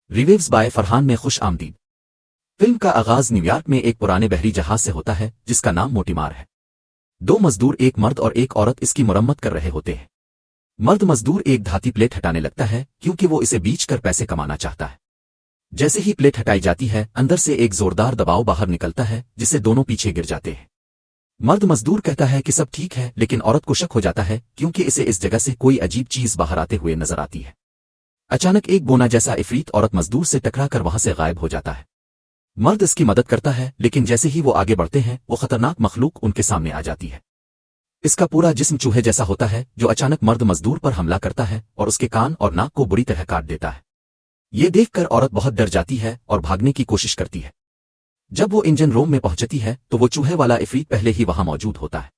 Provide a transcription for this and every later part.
Reviews bye Farhan میں خوش آمدید۔ فلم کا آغاز نیویارک میں ایک پرانے بحری جہاز سے ہوتا ہے جس کا نام موٹیمار ہے۔ دو مزدور، ایک مرد اور ایک عورت، اس کی مرمت کر رہے ہوتے ہیں۔ مرد مزدور ایک دھاتی پلیٹ ہٹانے لگتا ہے کیونکہ وہ اسے بیچ کر پیسے کمانا چاہتا ہے۔ جیسے ہی پلیٹ ہٹائی جاتی ہے اندر سے ایک زوردار دباؤ باہر نکلتا ہے جسے دونوں پیچھے گر جاتے ہیں۔ مرد مزدور کہتا ہے کہ سب ٹھیک ہے، لیکن عورت کو شک ہو جاتا ہے کیونکہ اسے اس جگہ سے کوئی عجیب چیز باہر آتے ہوئے نظر آتی ہے۔ اچانک ایک بونا جیسا عفریت عورت مزدور سے ٹکرا کر وہاں سے غائب ہو جاتا ہے۔ مرد اس کی مدد کرتا ہے، لیکن جیسے ہی وہ آگے بڑھتے ہیں وہ خطرناک مخلوق ان کے سامنے آ جاتی ہے۔ اس کا پورا جسم چوہے جیسا ہوتا ہے جو اچانک مرد مزدور پر حملہ کرتا ہے اور اس کے کان اور ناک کو بری طرح کاٹ دیتا ہے۔ یہ دیکھ کر عورت بہت ڈر جاتی ہے اور بھاگنے کی کوشش کرتی ہے۔ جب وہ انجن روم میں پہنچتی ہے تو وہ چوہے والا عفریت پہلے ہی وہاں موجود ہوتا ہے۔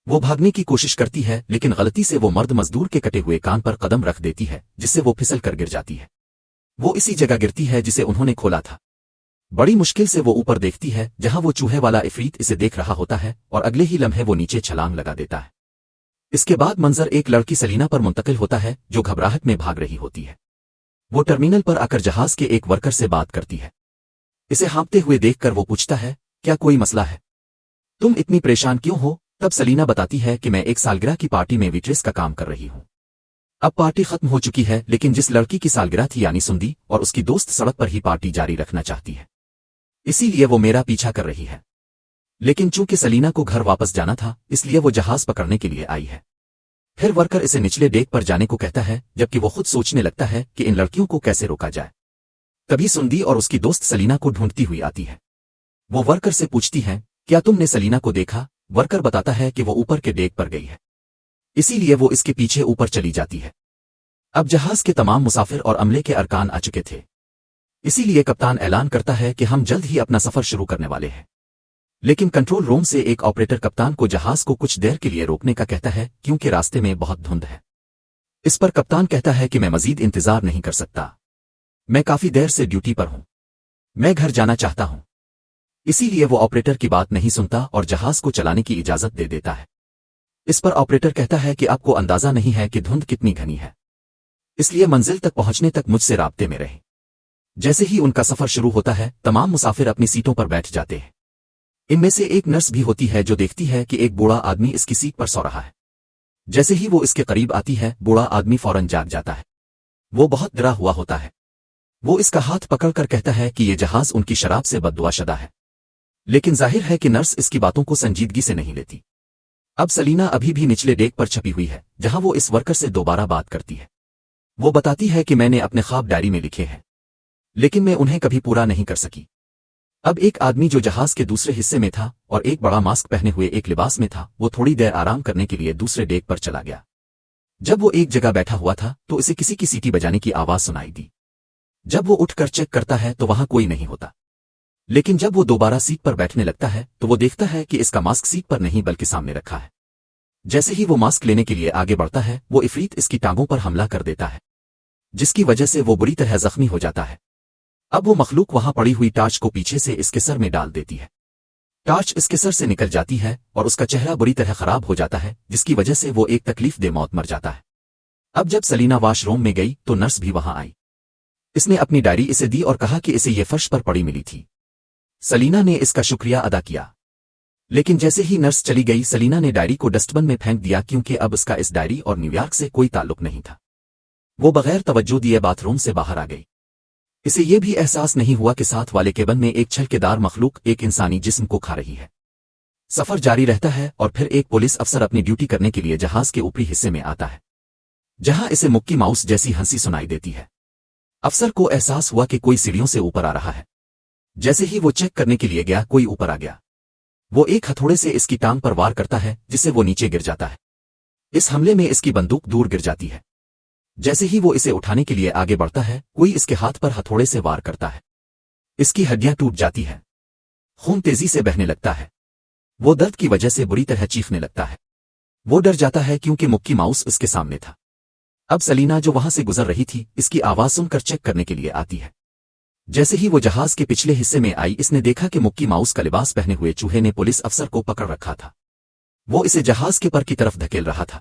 وہ بھاگنے کی کوشش کرتی ہے لیکن غلطی سے وہ مرد مزدور کے کٹے ہوئے کان پر قدم رکھ دیتی ہے جس سے وہ پھسل کر گر جاتی ہے۔ وہ اسی جگہ گرتی ہے جسے انہوں نے کھولا تھا۔ بڑی مشکل سے وہ اوپر دیکھتی ہے جہاں وہ چوہے والا عفریت اسے دیکھ رہا ہوتا ہے اور اگلے ہی لمحے وہ نیچے چھلانگ لگا دیتا ہے۔ اس کے بعد منظر ایک لڑکی سلینا پر منتقل ہوتا ہے جو گھبراہٹ میں بھاگ رہی ہوتی ہے۔ وہ ٹرمینل پر آ کر جہاز کے ایک ورکر سے بات کرتی ہے۔ اسے ہانپتے ہوئے دیکھ کر وہ پوچھتا ہے، کیا کوئی مسئلہ ہے؟ تم اتنی پریشان کیوں ہو؟ تب سلینا بتاتی ہے کہ میں ایک سالگرہ کی پارٹی میں ویٹریس کا کام کر رہی ہوں۔ اب پارٹی ختم ہو چکی ہے، لیکن جس لڑکی کی سالگرہ تھی یعنی سندھی اور اس کی دوست سڑک پر ہی پارٹی جاری رکھنا چاہتی ہے، اسی لیے وہ میرا پیچھا کر رہی ہے۔ لیکن چونکہ سلینا کو گھر واپس جانا تھا اس لیے وہ جہاز پکڑنے کے لیے آئی ہے۔ پھر ورکر اسے نچلے ڈیک پر جانے کو کہتا ہے جبکہ وہ خود سوچنے لگتا ہے کہ ان لڑکیوں کو کیسے روکا جائے۔ تبھی سندھی اور اس کی دوست سلینا کو ڈھونڈتی ہوئی آتی ہے۔ وہ ورکر سے پوچھتی ہیں، کیا تم نے سلینا کو دیکھا؟ ورکر بتاتا ہے کہ وہ اوپر کے ڈیک پر گئی ہے، اسی لیے وہ اس کے پیچھے اوپر چلی جاتی ہے۔ اب جہاز کے تمام مسافر اور عملے کے ارکان آ چکے تھے، اسی لیے کپتان اعلان کرتا ہے کہ ہم جلد ہی اپنا سفر شروع کرنے والے ہیں۔ لیکن کنٹرول روم سے ایک آپریٹر کپتان کو جہاز کو کچھ دیر کے لیے روکنے کا کہتا ہے کیونکہ راستے میں بہت دھند ہے۔ اس پر کپتان کہتا ہے کہ میں مزید انتظار نہیں کر سکتا، میں کافی دیر سے ڈیوٹی پر ہوں، میں گھر جانا چاہتا ہوں۔ اسی لیے وہ آپریٹر کی بات نہیں سنتا اور جہاز کو چلانے کی اجازت دے دیتا ہے۔ اس پر آپریٹر کہتا ہے کہ آپ کو اندازہ نہیں ہے کہ دھند کتنی گھنی ہے، اس لیے منزل تک پہنچنے تک مجھ سے رابطے میں رہیں۔ جیسے ہی ان کا سفر شروع ہوتا ہے تمام مسافر اپنی سیٹوں پر بیٹھ جاتے ہیں۔ ان میں سے ایک نرس بھی ہوتی ہے جو دیکھتی ہے کہ ایک بوڑھا آدمی اس کی سیٹ پر سو رہا ہے۔ جیسے ہی وہ اس کے قریب آتی ہے بوڑھا آدمی فوراً جاگ جاتا ہے۔ وہ بہت ڈرا ہوا ہوتا ہے۔ وہ اس کا ہاتھ پکڑ کر کہتا ہے کہ یہ جہاز ان کی شراب سے بددعا شدہ ہے، لیکن ظاہر ہے کہ نرس اس کی باتوں کو سنجیدگی سے نہیں لیتی۔ اب سلینا ابھی بھی نچلے ڈیک پر چھپی ہوئی ہے جہاں وہ اس ورکر سے دوبارہ بات کرتی ہے۔ وہ بتاتی ہے کہ میں نے اپنے خواب ڈائری میں لکھے ہیں، لیکن میں انہیں کبھی پورا نہیں کر سکی۔ اب ایک آدمی جو جہاز کے دوسرے حصے میں تھا اور ایک بڑا ماسک پہنے ہوئے ایک لباس میں تھا، وہ تھوڑی دیر آرام کرنے کے لیے دوسرے ڈیک پر چلا گیا۔ جب وہ ایک جگہ بیٹھا ہوا تھا تو اسے کسی کی سیٹی بجانے کی آواز سنائی دی۔ جب وہ اٹھ کر چیک کرتا ہے تو وہاں کوئی نہیں ہوتا، لیکن جب وہ دوبارہ سیٹ پر بیٹھنے لگتا ہے تو وہ دیکھتا ہے کہ اس کا ماسک سیٹ پر نہیں بلکہ سامنے رکھا ہے۔ جیسے ہی وہ ماسک لینے کے لیے آگے بڑھتا ہے وہ عفریت اس کی ٹانگوں پر حملہ کر دیتا ہے، جس کی وجہ سے وہ بری طرح زخمی ہو جاتا ہے۔ اب وہ مخلوق وہاں پڑی ہوئی ٹارچ کو پیچھے سے اس کے سر میں ڈال دیتی ہے۔ ٹارچ اس کے سر سے نکل جاتی ہے اور اس کا چہرہ بری طرح خراب ہو جاتا ہے، جس کی وجہ سے وہ ایک تکلیف دہ موت مر جاتا ہے۔ اب جب سلینا واش روم میں گئی تو نرس بھی وہاں آئی۔ اس نے اپنی ڈائری اسے دی اور کہا کہ اسے یہ فرش پر پڑی ملی تھی۔ سلینا نے اس کا شکریہ ادا کیا، لیکن جیسے ہی نرس چلی گئی سلینا نے ڈائری کو ڈسٹ بن میں پھینک دیا کیونکہ اب اس کا اس ڈائری اور نیویارک سے کوئی تعلق نہیں تھا۔ وہ بغیر توجہ دیے باتھ روم سے باہر آ گئی۔ اسے یہ بھی احساس نہیں ہوا کہ ساتھ والے کیبن میں ایک چھلکےدار مخلوق ایک انسانی جسم کو کھا رہی ہے۔ سفر جاری رہتا ہے اور پھر ایک پولیس افسر اپنی ڈیوٹی کرنے کے لیے جہاز کے اوپری حصے میں آتا ہے، جہاں اسے مکی ماؤس جیسی ہنسی سنائی دیتی ہے۔ افسر کو احساس ہوا کہ کوئی سیڑھیوں سے اوپر آ رہا ہے۔ جیسے ہی وہ چیک کرنے کے لیے گیا کوئی اوپر آ گیا۔ وہ ایک ہتھوڑے سے اس کی ٹانگ پر وار کرتا ہے جس سے وہ نیچے گر جاتا ہے۔ اس حملے میں اس کی بندوق دور گر جاتی ہے۔ جیسے ہی وہ اسے اٹھانے کے لیے آگے بڑھتا ہے کوئی اس کے ہاتھ پر ہتھوڑے سے وار کرتا ہے۔ اس کی ہڈیاں ٹوٹ جاتی ہیں، خون تیزی سے بہنے لگتا ہے۔ وہ درد کی وجہ سے بری طرح چیخنے لگتا ہے۔ وہ ڈر جاتا ہے کیونکہ مکی ماؤس اس کے سامنے تھا۔ اب سلینا جو وہاں سے گزر رہی تھی اس کی آواز سن کر چیک کرنے کے لیے آتی ہے۔ جیسے ہی وہ جہاز کے پچھلے حصے میں آئی اس نے دیکھا کہ مکی ماؤس کا لباس پہنے ہوئے چوہے نے پولیس افسر کو پکڑ رکھا تھا۔ وہ اسے جہاز کے پر کی طرف دھکیل رہا تھا۔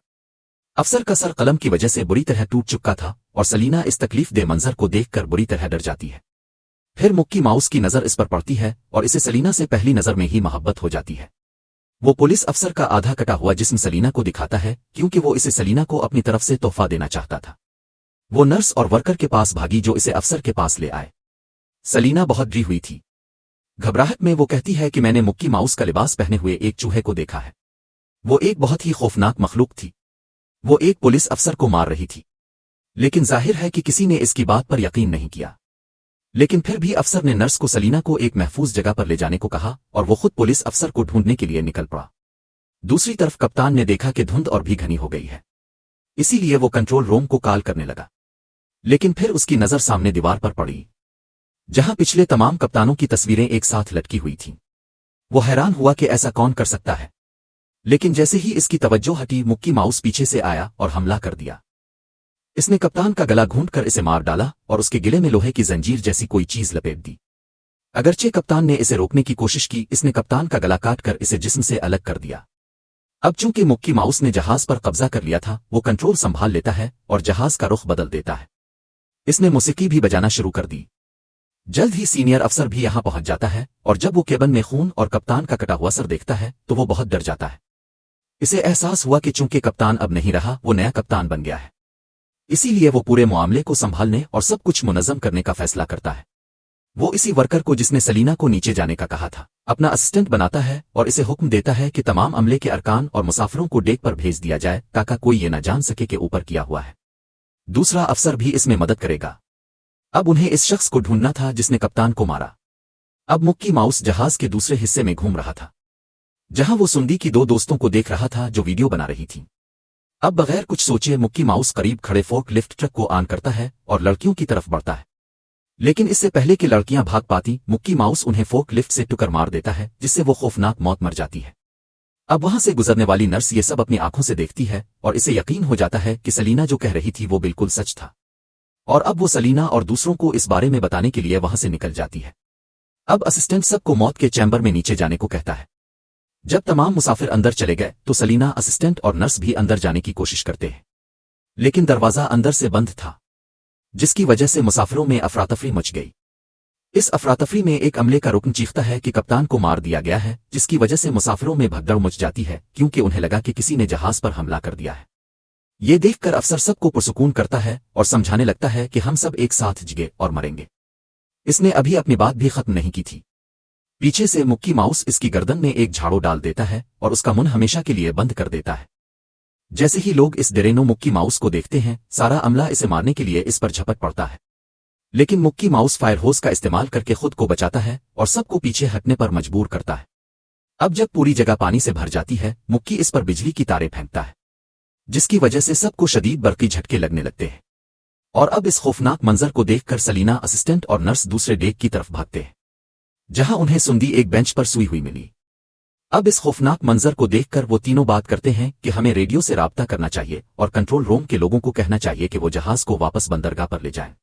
अफसर का सर कलम की वजह से बुरी तरह टूट चुका था और सलीना इस तकलीफ दे मंजर को देखकर बुरी तरह डर जाती है। फिर मुक्की माउस की नज़र इस पर पड़ती है और इसे सलीना से पहली नज़र में ही मोहब्बत हो जाती है। वो पुलिस अफसर का आधा कटा हुआ जिस्म सलीना को दिखाता है क्योंकि वो इसे सलीना को अपनी तरफ से तोहफा देना चाहता था। वो नर्स और वर्कर के पास भागी जो इसे अफसर के पास ले आए। सलीना बहुत डरी हुई थी। घबराहट में वो कहती है कि मैंने मुक्की माउस का लिबास पहने हुए एक चूहे को देखा है। वो एक बहुत ही खौफनाक मखलूक थी। वो एक पुलिस अफसर को मार रही थी, लेकिन जाहिर है कि किसी ने इसकी बात पर यकीन नहीं किया। लेकिन फिर भी अफसर ने नर्स को सलीना को एक महफूज जगह पर ले जाने को कहा और वो खुद पुलिस अफसर को ढूंढने के लिए निकल पड़ा। दूसरी तरफ कप्तान ने देखा कि धुंध और भी घनी हो गई है, इसीलिए वो कंट्रोल रूम को कॉल करने लगा। लेकिन फिर उसकी नज़र सामने दीवार पर पड़ी, जहां पिछले तमाम कप्तानों की तस्वीरें एक साथ लटकी हुई थीं। वो हैरान हुआ कि ऐसा कौन कर सकता है, लेकिन जैसे ही इसकी तवज्जो हटी मुक्की माउस पीछे से आया और हमला कर दिया। इसने कप्तान का गला घूंटकर इसे मार डाला और उसके गिले में लोहे की जंजीर जैसी कोई चीज लपेट दी। अगरचे कप्तान ने इसे रोकने की कोशिश की, इसने कप्तान का गला काटकर इसे जिस्म से अलग कर दिया। अब चूंकि मुक्की माउस ने जहाज पर कब्जा कर लिया था, वो कंट्रोल संभाल लेता है और जहाज का रुख बदल देता है। इसने मौसीकी भी बजाना शुरू कर दी। जल्द ही सीनियर अफसर भी यहां पहुंच जाता है और जब वो केबिन में खून और कप्तान का कटा हुआ सर देखता है तो वो बहुत डर जाता है। इसे एहसास हुआ कि चूंकि कप्तान अब नहीं रहा, वो नया कप्तान बन गया है। इसीलिए वो पूरे मामले को संभालने और सब कुछ मुनज़्ज़म करने का फैसला करता है। वो इसी वर्कर को जिसने सलीना को नीचे जाने का कहा था अपना असिस्टेंट बनाता है और इसे हुक्म देता है कि तमाम अमले के अरकान और मुसाफिरों को डेक पर भेज दिया जाए ताकि कोई ये न जान सके कि ऊपर किया हुआ है। दूसरा अफसर भी इसमें मदद करेगा। अब उन्हें इस शख्स को ढूंढना था जिसने कप्तान को मारा। अब मुक्की माउस जहाज के दूसरे हिस्से में घूम रहा था, जहां वो सुंदी की दो दोस्तों को देख रहा था जो वीडियो बना रही थी। अब बगैर कुछ सोचे मुक्की माउस करीब खड़े फोर्क लिफ्ट ट्रक को ऑन करता है और लड़कियों की तरफ बढ़ता है। लेकिन इससे पहले कि लड़कियां भाग पाती, मुक्की माउस उन्हें फोर्क लिफ्ट से टुकर मार देता है, जिससे वो खौफनाक मौत मर जाती है। अब वहां से गुजरने वाली नर्स ये सब अपनी आंखों से देखती है और इसे यकीन हो जाता है कि सलीना जो कह रही थी वो बिल्कुल सच था। और अब वो सलीना और दूसरों को इस बारे में बताने के लिए वहां से निकल जाती है। अब असिस्टेंट सबको मौत के चैम्बर में नीचे जाने को कहता है। जब तमाम मुसाफिर अंदर चले गए तो सलीना, असिस्टेंट और नर्स भी अंदर जाने की कोशिश करते हैं, लेकिन दरवाजा अंदर से बंद था, जिसकी वजह से मुसाफिरों में अफरातफरी मच गई। इस अफरातफरी में एक अमले का रुकन चीखता है कि कप्तान को मार दिया गया है, जिसकी वजह से मुसाफिरों में भगदड़ मच जाती है क्योंकि उन्हें लगा कि किसी ने जहाज पर हमला कर दिया है। ये देखकर अफसर सबको पुरसुकून करता है और समझाने लगता है कि हम सब एक साथ जिगे और मरेंगे। इसने अभी अपनी बात भी खत्म नहीं की थी। पीछे से मुक्की माउस इसकी गर्दन में एक झाड़ू डाल देता है और उसका मुंह हमेशा के लिए बंद कर देता है। जैसे ही लोग इस डेरेनो मुक्की माउस को देखते हैं, सारा अमला इसे मारने के लिए इस पर झपट पड़ता है। लेकिन मुक्की माउस फायर होस का इस्तेमाल करके खुद को बचाता है और सबको पीछे हटने पर मजबूर करता है। अब जब पूरी जगह पानी से भर जाती है, मुक्की इस पर बिजली की तारें फेंकता है, जिसकी वजह से सबको शदीद बर्की झटके लगने लगते हैं। और अब इस खौफनाक मंजर को देखकर सलीना, असिस्टेंट और नर्स दूसरे डेक की तरफ भागते हैं, जहां उन्हें सुंदी एक बेंच पर सोई हुई मिली। अब इस खौफनाक मंजर को देखकर वो तीनों बात करते हैं कि हमें रेडियो से राब्ता करना चाहिए और कंट्रोल रूम के लोगों को कहना चाहिए कि वो जहाज को वापस बंदरगाह पर ले जाएं।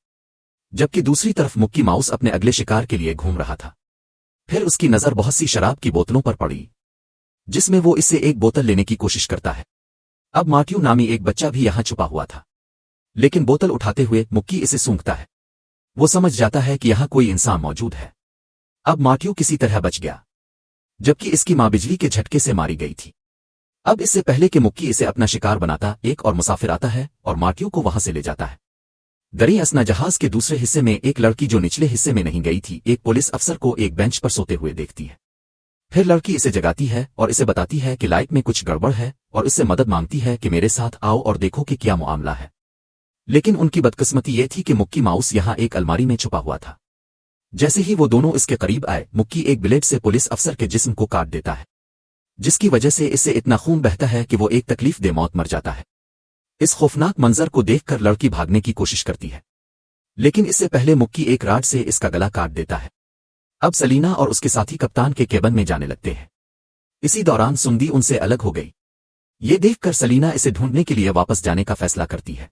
जबकि दूसरी तरफ मुक्की माउस अपने अगले शिकार के लिए घूम रहा था। फिर उसकी नजर बहुत सी शराब की बोतलों पर पड़ी, जिसमें वो इससे एक बोतल लेने की कोशिश करता है। अब मार्ट्यू नामी एक बच्चा भी यहां छुपा हुआ था, लेकिन बोतल उठाते हुए मुक्की इसे सूंघता है। वो समझ जाता है कि यहां कोई इंसान मौजूद है। अब मार्ट्यू किसी तरह बच गया, जबकि इसकी मां बिजली के झटके से मारी गई थी। अब इससे पहले कि मुक्की इसे अपना शिकार बनाता, एक और मुसाफिर आता है और मार्ट्यू को वहां से ले जाता है। दरी असना जहाज के दूसरे हिस्से में एक लड़की जो निचले हिस्से में नहीं गई थी, एक पुलिस अफसर को एक बेंच पर सोते हुए देखती है। फिर लड़की इसे जगाती है और इसे बताती है कि लाइट में कुछ गड़बड़ है और इससे मदद मांगती है कि मेरे साथ आओ और देखो कि क्या मामला है। लेकिन उनकी बदकिस्मती ये थी कि मुक्की माउस यहां एक अलमारी में छुपा हुआ था। जैसे ही वो दोनों इसके करीब आए, मुक्की एक ब्लेड से पुलिस अफसर के जिस्म को काट देता है, जिसकी वजह से इससे इतना खून बहता है कि वो एक तकलीफ दे मौत मर जाता है। इस खौफनाक मंजर को देखकर लड़की भागने की कोशिश करती है, लेकिन इससे पहले मुक्की एक राड से इसका गला काट देता है। अब सलीना और उसके साथी कप्तान के केबिन में जाने लगते हैं। इसी दौरान सुंदी उनसे अलग हो गई। ये देखकर सलीना इसे ढूंढने के लिए वापस जाने का फैसला करती है।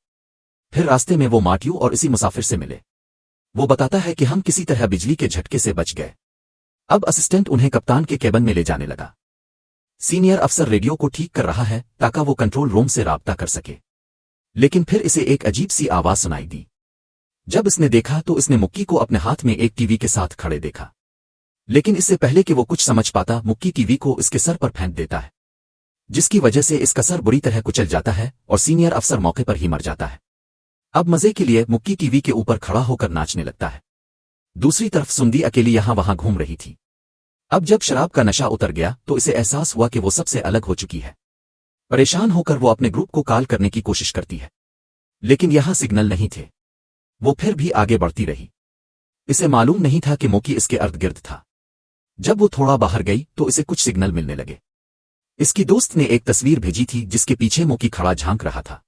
फिर रास्ते में वो मार्ट्यू और इसी मुसाफिर से मिले। वो बताता है कि हम किसी तरह बिजली के झटके से बच गए। अब असिस्टेंट उन्हें कप्तान के केबिन में ले जाने लगा। सीनियर अफसर रेडियो को ठीक कर रहा है ताकि वो कंट्रोल रूम से राब्ता कर सके। लेकिन फिर इसे एक अजीब सी आवाज सुनाई दी। जब इसने देखा तो इसने मुक्की को अपने हाथ में एक टीवी के साथ खड़े देखा। लेकिन इससे पहले कि वो कुछ समझ पाता, मुक्की टीवी को इसके सर पर फेंक देता है, जिसकी वजह से इसका सर बुरी तरह कुचल जाता है और सीनियर अफसर मौके पर ही मर जाता है। अब मजे के लिए मुक्की टीवी के ऊपर खड़ा होकर नाचने लगता है। दूसरी तरफ सुंदी अकेली यहां वहां घूम रही थी। अब जब शराब का नशा उतर गया तो इसे एहसास हुआ कि वो सबसे अलग हो चुकी है। परेशान होकर वो अपने ग्रुप को कॉल करने की कोशिश करती है, लेकिन यहां सिग्नल नहीं थे। वो फिर भी आगे बढ़ती रही। इसे मालूम नहीं था कि मोकी इसके अर्द गिर्द था। जब वो थोड़ा बाहर गई तो इसे कुछ सिग्नल मिलने लगे। इसकी दोस्त ने एक तस्वीर भेजी थी जिसके पीछे मोकी खड़ा झांक रहा था।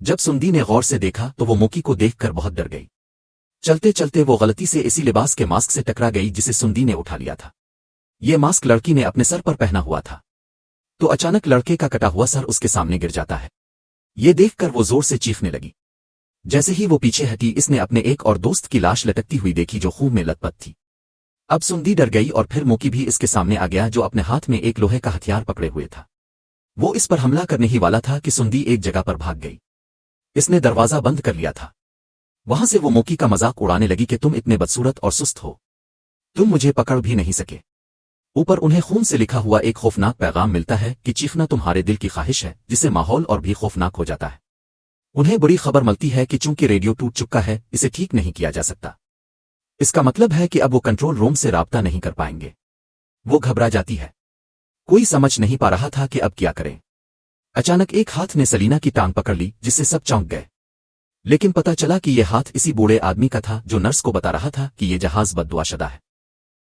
जब सुंदी ने गौर से देखा तो वो मोकी को देखकर बहुत डर गई। चलते चलते वो गलती से इसी लिबास के मास्क से टकरा गई जिसे सुंदी ने उठा लिया था। ये मास्क लड़की ने अपने सर पर पहना हुआ था। तो अचानक लड़के का कटा हुआ सर उसके सामने गिर जाता है। ये देखकर वो जोर से चीखने लगी। जैसे ही वो पीछे हटी, इसने अपने एक और दोस्त की लाश लटकती हुई देखी जो खून में लथपथ थी। अब सुंदी डर गई और फिर मोकी भी इसके सामने आ गया जो अपने हाथ में एक लोहे का हथियार पकड़े हुए था। वो इस पर हमला करने ही वाला था कि सुंदी एक जगह पर भाग गई। इसने दरवाजा बंद कर लिया था। वहां से वो मोकी का मजाक उड़ाने लगी कि तुम इतने बदसूरत और सुस्त हो, तुम मुझे पकड़ भी नहीं सके। ऊपर उन्हें खून से लिखा हुआ एक खौफनाक पैगाम मिलता है कि चीखना तुम्हारे दिल की ख्वाहिश है, जिससे माहौल और भी खौफनाक हो जाता है। उन्हें बुरी खबर मिलती है कि चूंकि रेडियो टूट चुका है, इसे ठीक नहीं किया जा सकता। इसका मतलब है कि अब वो कंट्रोल रूम से राब्ता नहीं कर पाएंगे। वो घबरा जाती है। कोई समझ नहीं पा रहा था कि अब क्या करें। अचानक एक हाथ ने सलीना की टांग पकड़ ली, जिससे सब चौंक गए। लेकिन पता चला कि यह हाथ इसी बूढ़े आदमी का था जो नर्स को बता रहा था कि यह जहाज बददुआशुदा है।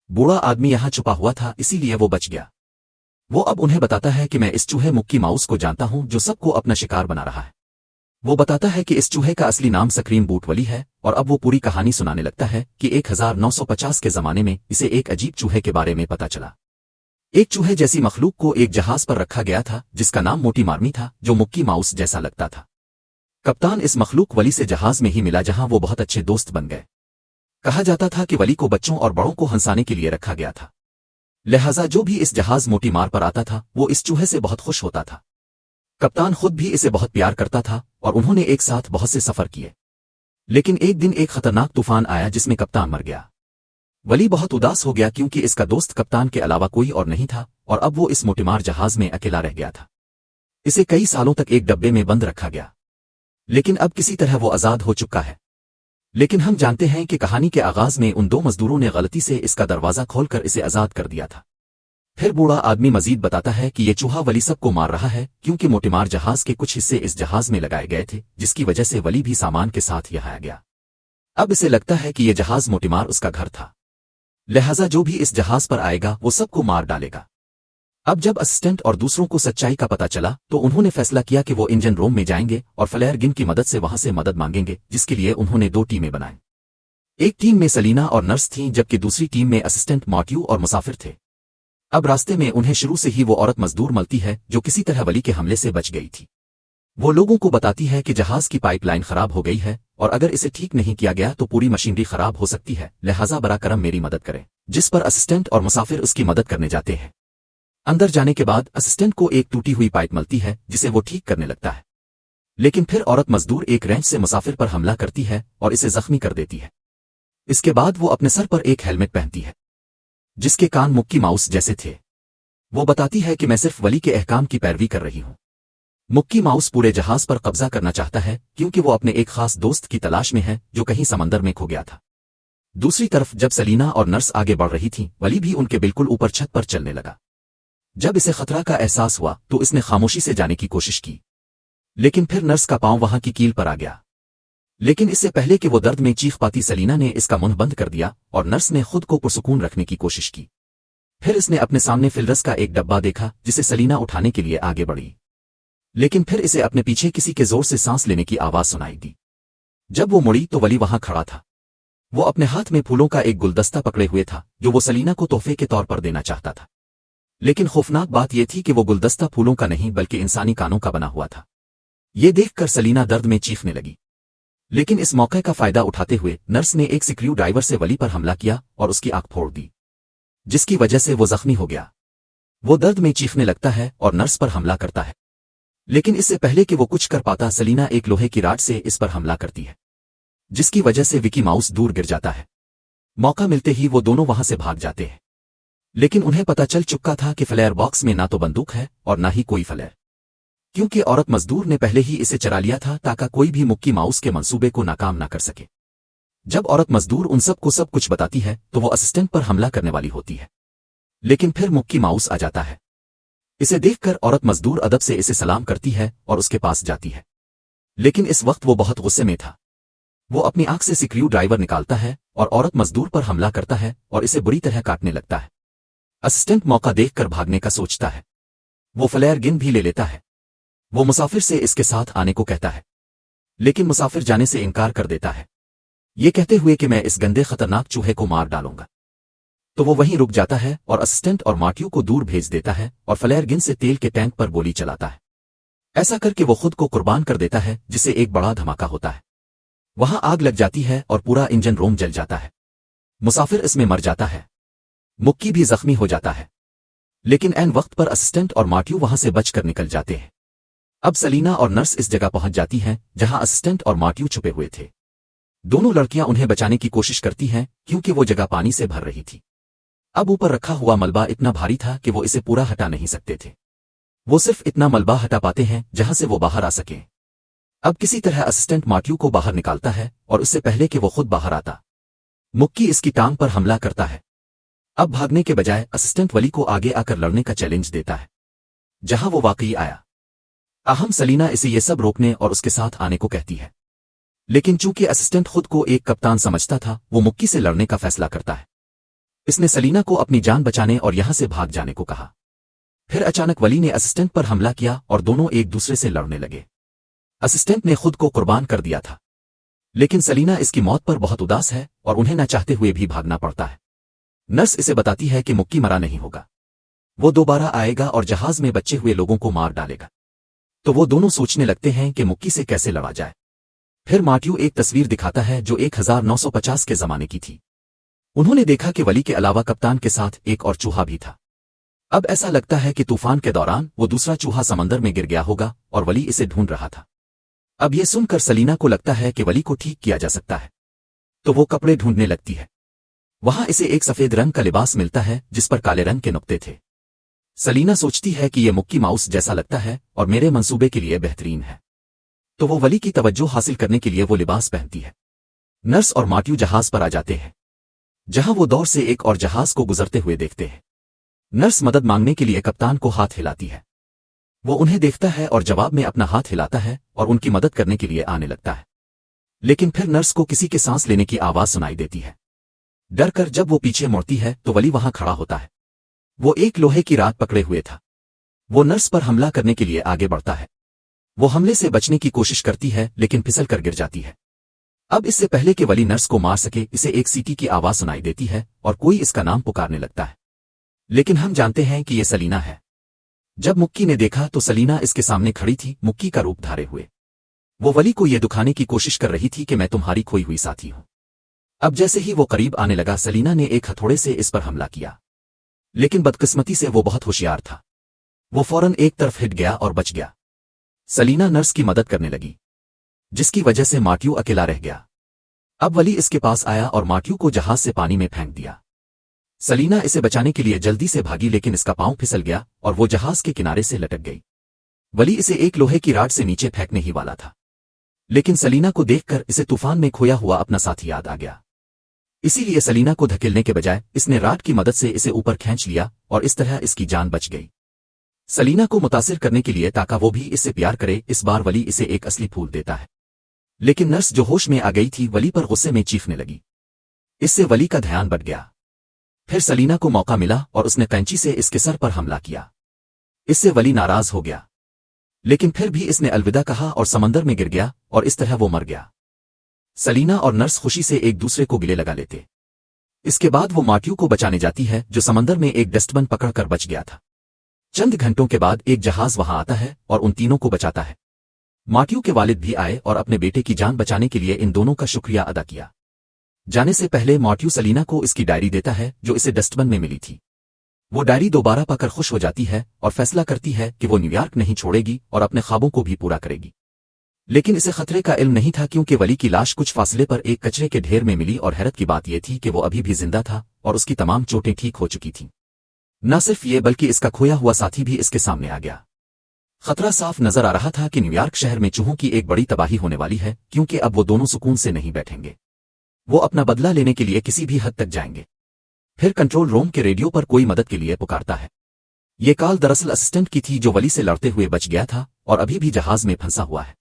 बूढ़ा आदमी यहां छुपा हुआ था, इसीलिए वो बच गया। वो अब उन्हें बताता है कि मैं इस चूहे मुक्की माउस को जानता हूं जो सबको अपना शिकार बना रहा है। वो बताता है कि इस चूहे का असली नाम सक्रीम बूटवली है और अब वो पूरी कहानी सुनाने लगता है कि 1950 के जमाने में इसे एक अजीब चूहे के बारे में पता चला। एक चूहे जैसी मखलूक को एक जहाज पर रखा गया था जिसका नाम मोटी मार्मी था, जो मुक्की माउस जैसा लगता था। कप्तान इस मखलूक वली से जहाज में ही मिला जहां वो बहुत अच्छे दोस्त बन गए। कहा जाता था कि वली को बच्चों और बड़ों को हंसाने के लिए रखा गया था, लिहाजा जो भी इस जहाज मोटी मार पर आता था वो इस चूहे से बहुत खुश होता था। कप्तान खुद भी इसे बहुत प्यार करता था और उन्होंने एक साथ बहुत से सफर किए। लेकिन एक दिन एक खतरनाक तूफान आया जिसमें कप्तान मर गया। वली बहुत उदास हो गया क्योंकि इसका दोस्त कप्तान के अलावा कोई और नहीं था और अब वो इस मोटीमार जहाज में अकेला रह गया था। इसे कई सालों तक एक डब्बे में बंद रखा गया, लेकिन अब किसी तरह वो आजाद हो चुका है। लेकिन हम जानते हैं कि कहानी के आगाज में उन दो मजदूरों ने गलती से इसका दरवाजा खोलकर इसे आजाद कर दिया था। फिर बूढ़ा आदमी मजीद बताता है कि ये चूहा वली सबको मार रहा है क्योंकि मोटीमार जहाज के कुछ हिस्से इस जहाज में लगाए गए थे, जिसकी वजह से वली भी सामान के साथ यहाँ आ गया। अब इसे लगता है कि यह जहाज मोटीमार उसका घर था, लिहाजा जो भी इस जहाज पर आएगा वो सबको मार डालेगा। अब जब असिस्टेंट और दूसरों को सच्चाई का पता चला तो उन्होंने फैसला किया कि वो इंजन रूम में जाएंगे और फ्लेयर गिन की मदद से वहां से मदद मांगेंगे, जिसके लिए उन्होंने दो टीमें बनाई। एक टीम में सलीना और नर्स थीं जबकि दूसरी टीम में असिस्टेंट मार्ट्यू और मुसाफिर थे। अब रास्ते में उन्हें शुरू से ही वो औरत मजदूर मिलती है जो किसी तरह वली के हमले से बच गई थी। वो लोगों को बताती है कि जहाज की पाइपलाइन खराब हो गई है और अगर इसे ठीक नहीं किया गया तो पूरी मशीनरी खराब हो सकती है, लिहाजा बरा करम मेरी मदद करें। जिस पर असिस्टेंट और मुसाफिर उसकी मदद करने जाते हैं। अंदर जाने के बाद असिस्टेंट को एक टूटी हुई पाइप मिलती है जिसे वो ठीक करने लगता है, लेकिन फिर औरत मजदूर एक रेंच से मुसाफिर पर हमला करती है और इसे जख्मी कर देती है। इसके बाद वो अपने सर पर एक हेलमेट पहनती है जिसके कान मुक्की माउस जैसे थे। वो बताती है कि मैं सिर्फ वली के अहकाम की पैरवी कर रही हूं। मुक्की माउस पूरे जहाज पर कब्जा करना चाहता है क्योंकि वो अपने एक खास दोस्त की तलाश में है जो कहीं समंदर में खो गया था। दूसरी तरफ जब सलीना और नर्स आगे बढ़ रही थीं, वली भी उनके बिल्कुल ऊपर छत पर चलने लगा। जब इसे खतरा का एहसास हुआ तो इसने खामोशी से जाने की कोशिश की, लेकिन फिर नर्स का पांव वहां की कील पर आ गया। लेकिन इससे पहले कि वो दर्द में चीख पाती, सलीना ने इसका मुंह बंद कर दिया और नर्स ने खुद को पुरसुकून रखने की कोशिश की। फिर इसने अपने सामने फिलरस का एक डब्बा देखा जिसे सलीना उठाने के लिए आगे बढ़ी, लेकिन फिर इसे अपने पीछे किसी के जोर से सांस लेने की आवाज सुनाई दी। जब वो मुड़ी तो वली वहां खड़ा था। वो अपने हाथ में फूलों का एक गुलदस्ता पकड़े हुए था जो वो सलीना को तोहफे के तौर पर देना चाहता था। लेकिन खौफनाक बात यह थी कि वो गुलदस्ता फूलों का नहीं बल्कि इंसानी कानों का बना हुआ था। ये देखकर सलीना दर्द में चीखने लगी, लेकिन इस मौके का फायदा उठाते हुए नर्स ने एक स्क्रू ड्राइवर से वली पर हमला किया और उसकी आंख फोड़ दी, जिसकी वजह से वो जख्मी हो गया। वो दर्द में चीखने लगता है और नर्स पर हमला करता है। लेकिन इससे पहले कि वो कुछ कर पाता, सलीना एक लोहे की राड से इस पर हमला करती है, जिसकी वजह से विकी माउस दूर गिर जाता है। मौका मिलते ही वो दोनों वहां से भाग जाते हैं, लेकिन उन्हें पता चल चुका था कि फ्लेयर बॉक्स में ना तो बंदूक है और ना ही कोई फ्लेयर, क्योंकि औरत मजदूर ने पहले ही इसे चरा लिया था ताकि कोई भी मुक्की माउस के मंसूबे को नाकाम ना कर सके। जब औरत मजदूर उन सबको सब कुछ बताती है तो वो असिस्टेंट पर हमला करने वाली होती है, लेकिन फिर मुक्की माउस आ जाता है। इसे देखकर औरत मजदूर अदब से इसे सलाम करती है और उसके पास जाती है, लेकिन इस वक्त वो बहुत गुस्से में था। वो अपनी आंख से स्क्रू ड्राइवर निकालता है और औरत मजदूर पर हमला करता है और इसे बुरी तरह काटने लगता है। असिस्टेंट मौका देखकर भागने का सोचता है। वो फ्लेयर गन भी ले लेता है। वो मुसाफिर से इसके साथ आने को कहता है, लेकिन मुसाफिर जाने से इनकार कर देता है, ये कहते हुए कि मैं इस गंदे खतरनाक चूहे को मार डालूंगा। तो वो वहीं रुक जाता है और असिस्टेंट और मार्टियो को दूर भेज देता है और फ्लेयर गन से तेल के टैंक पर गोली चलाता है। ऐसा करके वो खुद को कुर्बान कर देता है, जिससे एक बड़ा धमाका होता है। वहां आग लग जाती है और पूरा इंजन रूम जल जाता है। मुसाफिर इसमें मर जाता है। मुक्की भी जख्मी हो जाता है, लेकिन ऐन वक्त पर असिस्टेंट और मार्टियो वहां से बचकर निकल जाते हैं। अब सलीना और नर्स इस जगह पहुंच जाती हैं जहां असिस्टेंट और मार्टियो छुपे हुए थे। दोनों लड़कियां उन्हें बचाने की कोशिश करती हैं क्योंकि वो जगह पानी से भर रही थी। अब ऊपर रखा हुआ मलबा इतना भारी था कि वो इसे पूरा हटा नहीं सकते थे। वो सिर्फ इतना मलबा हटा पाते हैं जहां से वो बाहर आ सकें। अब किसी तरह असिस्टेंट मार्टियो को बाहर निकालता है और उससे पहले कि वो खुद बाहर आता, मुक्की इसकी टांग पर हमला करता है। अब भागने के बजाय असिस्टेंट वली को आगे आकर लड़ने का चैलेंज देता है, जहां वो वाकई आया। अहम सलीना इसे ये सब रोकने और उसके साथ आने को कहती है, लेकिन चूंकि असिस्टेंट खुद को एक कप्तान समझता था, वो मुक्की से लड़ने का फैसला करता है। इसने सलीना को अपनी जान बचाने और यहां से भाग जाने को कहा। फिर अचानक वली ने असिस्टेंट पर हमला किया और दोनों एक दूसरे से लड़ने लगे। असिस्टेंट ने खुद को कुर्बान कर दिया था, लेकिन सलीना इसकी मौत पर बहुत उदास है और उन्हें न चाहते हुए भी भागना पड़ता है। नर्स इसे बताती है कि मुक्की मरा नहीं होगा, वो दोबारा आएगा और जहाज में बचे हुए लोगों को मार डालेगा। तो वो दोनों सोचने लगते हैं कि मुक्की से कैसे लड़ा जाए। फिर मार्टियो एक तस्वीर दिखाता है जो 1950 के जमाने की थी। उन्होंने देखा कि वली के अलावा कप्तान के साथ एक और चूहा भी था। अब ऐसा लगता है कि तूफान के दौरान वो दूसरा चूहा समंदर में गिर गया होगा और वली इसे ढूंढ रहा था। अब ये सुनकर सलीना को लगता है कि वली को ठीक किया जा सकता है, तो वो कपड़े ढूंढने लगती है। वहां इसे एक सफेद रंग का लिबास मिलता है जिस पर काले रंग के नुक्ते थे। सलीना सोचती है कि ये मुक्की माउस जैसा लगता है और मेरे मंसूबे के लिए बेहतरीन है, तो वो वली की तवज्जो हासिल करने के लिए वो लिबास पहनती है। नर्स और मार्टियो जहाज पर आ जाते हैं, जहां वो दौर से एक और जहाज को गुजरते हुए देखते हैं। नर्स मदद मांगने के लिए कप्तान को हाथ हिलाती है। वो उन्हें देखता है और जवाब में अपना हाथ हिलाता है और उनकी मदद करने के लिए आने लगता है, लेकिन फिर नर्स को किसी के सांस लेने की आवाज सुनाई देती है। डर कर जब वो पीछे मुड़ती है तो वली वहां खड़ा होता है। वो एक लोहे की राड पकड़े हुए था। वो नर्स पर हमला करने के लिए आगे बढ़ता है। वो हमले से बचने की कोशिश करती है लेकिन फिसल कर गिर जाती है। अब इससे पहले कि वली नर्स को मार सके, इसे एक सीटी की आवाज सुनाई देती है और कोई इसका नाम पुकारने लगता है, लेकिन हम जानते हैं कि ये सलीना है। जब मुक्की ने देखा तो सलीना इसके सामने खड़ी थी, मुक्की का रूप धारे हुए। वो वली को यह दिखाने की कोशिश कर रही थी कि मैं तुम्हारी खोई हुई साथी हूं। अब जैसे ही वो करीब आने लगा, सलीना ने एक हथौड़े से इस पर हमला किया, लेकिन बदकिस्मती से वो बहुत होशियार था। वो फौरन एक तरफ हिट गया और बच गया। सलीना नर्स की मदद करने लगी, जिसकी वजह से मार्टियो अकेला रह गया। अब वली इसके पास आया और मार्टियो को जहाज से पानी में फेंक दिया। सलीना इसे बचाने के लिए जल्दी से भागी, लेकिन इसका पांव फिसल गया और वो जहाज के किनारे से लटक गई। वली इसे एक लोहे की राड से नीचे फेंकने ही वाला था, लेकिन सलीना को देखकर इसे तूफान में खोया हुआ अपना साथी याद आ गया। इसीलिए सलीना को धकेलने के बजाय इसने राड की मदद से इसे ऊपर खींच लिया और इस तरह इसकी जान बच गई। सलीना को मुतासिर करने के लिए ताकि वो भी इससे प्यार करे, इस बार वली इसे एक असली फूल देता है, लेकिन नर्स जो होश में आ गई थी वली पर गुस्से में चीखने लगी। इससे वली का ध्यान बट गया। फिर सलीना को मौका मिला और उसने कैंची से इसके सर पर हमला किया। इससे वली नाराज हो गया, लेकिन फिर भी इसने अलविदा कहा और समंदर में गिर गया और इस तरह वो मर गया। सलीना और नर्स खुशी से एक दूसरे को गिले लगा लेते। इसके बाद वो मार्टियो को बचाने जाती है, जो समंदर में एक डस्टबिन पकड़कर बच गया था। चंद घंटों के बाद एक जहाज वहां आता है और उन तीनों को बचाता है। मार्टियो के वालिद भी आए और अपने बेटे की जान बचाने के लिए इन दोनों का शुक्रिया अदा किया। जाने से पहले मार्टियो सलीना को इसकी डायरी देता है जो इसे डस्टबिन में मिली थी। वो डायरी दोबारा पाकर खुश हो जाती है और फैसला करती है कि वो न्यूयॉर्क नहीं छोड़ेगी और अपने ख्वाबों को भी पूरा करेगी। लेकिन इसे खतरे का इल्म नहीं था, क्योंकि वली की लाश कुछ फासले पर एक कचरे के ढेर में मिली और हैरत की बात यह थी कि वो अभी भी जिंदा था और उसकी तमाम चोटें ठीक हो चुकी थीं। न सिर्फ ये बल्कि इसका खोया हुआ साथी भी इसके सामने आ गया। खतरा साफ नजर आ रहा था कि न्यूयॉर्क शहर में चूहों की एक बड़ी तबाही होने वाली है, क्योंकि अब वो दोनों सुकून से नहीं बैठेंगे। वो अपना बदला लेने के लिए किसी भी हद तक जाएंगे। फिर कंट्रोल रूम के रेडियो पर कोई मदद के लिए पुकारता है। ये कॉल दरअसल असिस्टेंट की थी जो वली से लड़ते हुए बच गया था और अभी भी जहाज में फंसा हुआ है।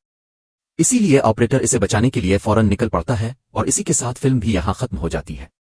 इसीलिए ऑपरेटर इसे बचाने के लिए फौरन निकल पड़ता है और इसी के साथ फिल्म भी यहां खत्म हो जाती है।